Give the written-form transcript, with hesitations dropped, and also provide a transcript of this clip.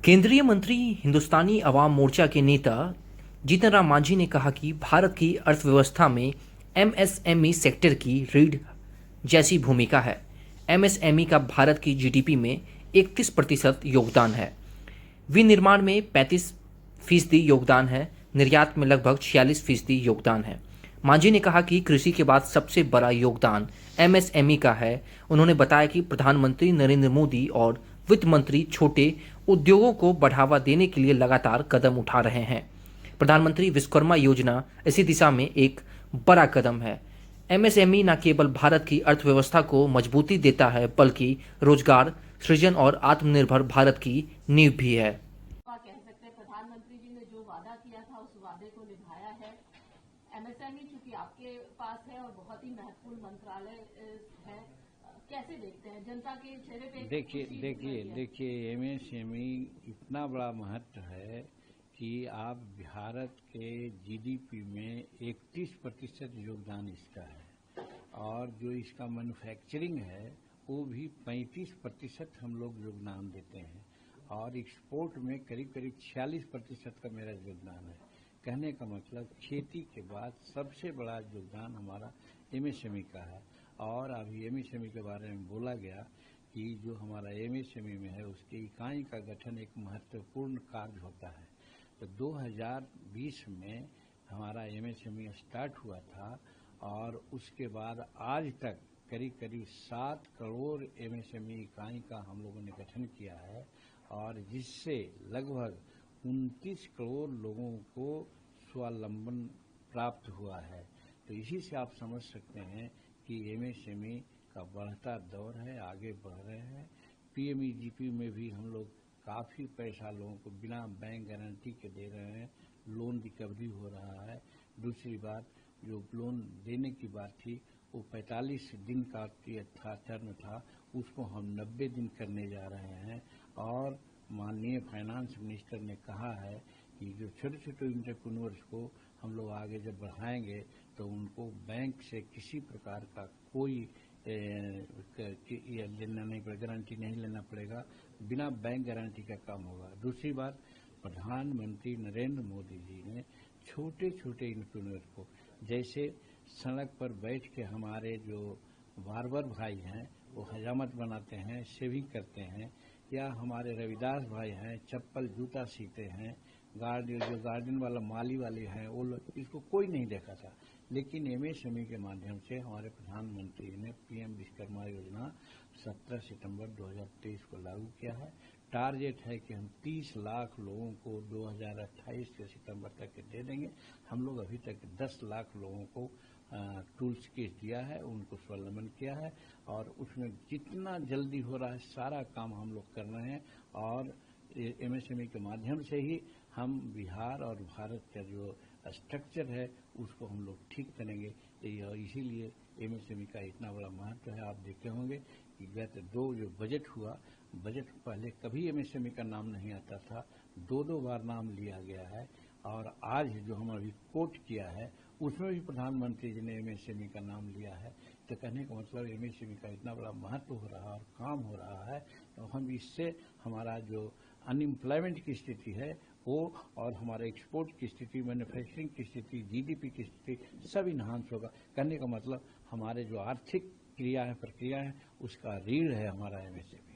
केंद्रीय मंत्री हिंदुस्तानी अवाम मोर्चा के नेता जीतन राम मांझी ने कहा कि भारत की अर्थव्यवस्था में एमएसएमई सेक्टर की रीढ़ जैसी भूमिका है। एमएसएमई का भारत की जीडीपी में 31% योगदान है, विनिर्माण में 35% योगदान है, निर्यात में लगभग 46% योगदान है। मांझी ने कहा कि कृषि के बाद सबसे बड़ा योगदान एमएसएमई का है। उन्होंने बताया कि प्रधानमंत्री नरेंद्र मोदी और वित्त मंत्री छोटे उद्योगों को बढ़ावा देने के लिए लगातार कदम उठा रहे हैं। प्रधानमंत्री विश्वकर्मा योजना इसी दिशा में एक बड़ा कदम है। एमएसएमई न केवल भारत की अर्थव्यवस्था को मजबूती देता है, बल्कि रोजगार सृजन और आत्मनिर्भर भारत की नींव भी है। कह सकते हैं प्रधानमंत्री जी ने जो वादा किया था उस वादे को निभाया है। एमएसएमई चूंकि आपके पास है और बहुत ही महत्वपूर्ण मंत्रालय है, कैसे देखते हैं जनता के चेहरे पे? देखिए एमएसएमई इतना बड़ा महत्व है कि आप भारत के जीडीपी में 31% योगदान इसका है और जो इसका मैन्युफैक्चरिंग है वो भी 35% हम लोग योगदान देते हैं और एक्सपोर्ट में करीब करीब 46% का मेरा योगदान है। कहने का मतलब खेती के बाद सबसे बड़ा योगदान हमारा एमएसएमई का है। और अभी एमएसएमई के बारे में बोला गया कि जो हमारा एमएसएमई में है उसकी इकाई का गठन एक महत्वपूर्ण कार्य होता है। तो 2020 में हमारा एमएसएमई स्टार्ट हुआ था और उसके बाद आज तक करीब करीब 7 करोड़ एमएसएमई इकाई का हम लोगों ने गठन किया है और जिससे लगभग 29 करोड़ लोगों को स्वावलंबन प्राप्त हुआ है। तो इसी से आप समझ सकते हैं कि एमएसएमई का बढ़ता दौर है, आगे बढ़ रहे हैं। पीएमईजीपी में भी हम लोग काफ़ी पैसा लोगों को बिना बैंक गारंटी के दे रहे हैं, लोन रिकवरी हो रहा है। दूसरी बात, जो लोन देने की बात थी वो 45 दिन का टर्म था, उसको हम 90 दिन करने जा रहे हैं। और माननीय फाइनेंस मिनिस्टर ने कहा है कि जो छोटे छोटे एंटरप्रेन्योर्स को हम लोग आगे जब बढ़ाएंगे तो उनको बैंक से किसी प्रकार का कोई लेना नहीं पड़ेगा, गारंटी नहीं लेना पड़ेगा, बिना बैंक गारंटी का काम होगा। दूसरी बात, प्रधानमंत्री नरेंद्र मोदी जी ने छोटे छोटे एंटरप्रेन्योर को, जैसे सड़क पर बैठ के हमारे जो बार्बर भाई हैं वो हजामत बनाते हैं, शेविंग करते हैं, या हमारे रविदास भाई हैं चप्पल जूता सीते हैं, जो गार्डन वाला माली वाले हैं वो लोग, इसको कोई नहीं देखा था। लेकिन एमएसएमई के माध्यम से हमारे प्रधानमंत्री ने पीएम विश्वकर्मा योजना 17 सितंबर 2023 को लागू किया है। टारगेट है कि हम 30 लाख लोगों को 2028 के सितंबर तक के दे देंगे। हम लोग अभी तक 10 लाख लोगों को टूल्स किट दिया है, उनको स्वावलंबन किया है और उसमें जितना जल्दी हो रहा है सारा काम हम लोग कर रहे हैं। और एमएसएमई के माध्यम से ही हम बिहार और भारत का जो स्ट्रक्चर है उसको हम लोग ठीक करेंगे। इसीलिए एमएसएमई का इतना बड़ा महत्व है। आप देखे होंगे कि गत जो बजट हुआ, बजट पहले कभी एमएसएमई का नाम नहीं आता था, 2 बार नाम लिया गया है। और आज जो हम अभी कोट किया है उसमें भी प्रधानमंत्री जी ने एमएसएमई का नाम लिया है। तो कहने का मतलब एमएसएमई का इतना बड़ा महत्व हो रहा है और काम हो रहा है, तो हम इससे हमारा जो अनएम्प्लॉयमेंट की स्थिति है वो, और हमारे एक्सपोर्ट की स्थिति, मैन्युफैक्चरिंग की स्थिति, जीडीपी की स्थिति सब इन्हांस होगा। कहने का मतलब हमारे जो आर्थिक प्रक्रिया है उसका रीढ़ है हमारा एमएसएमई।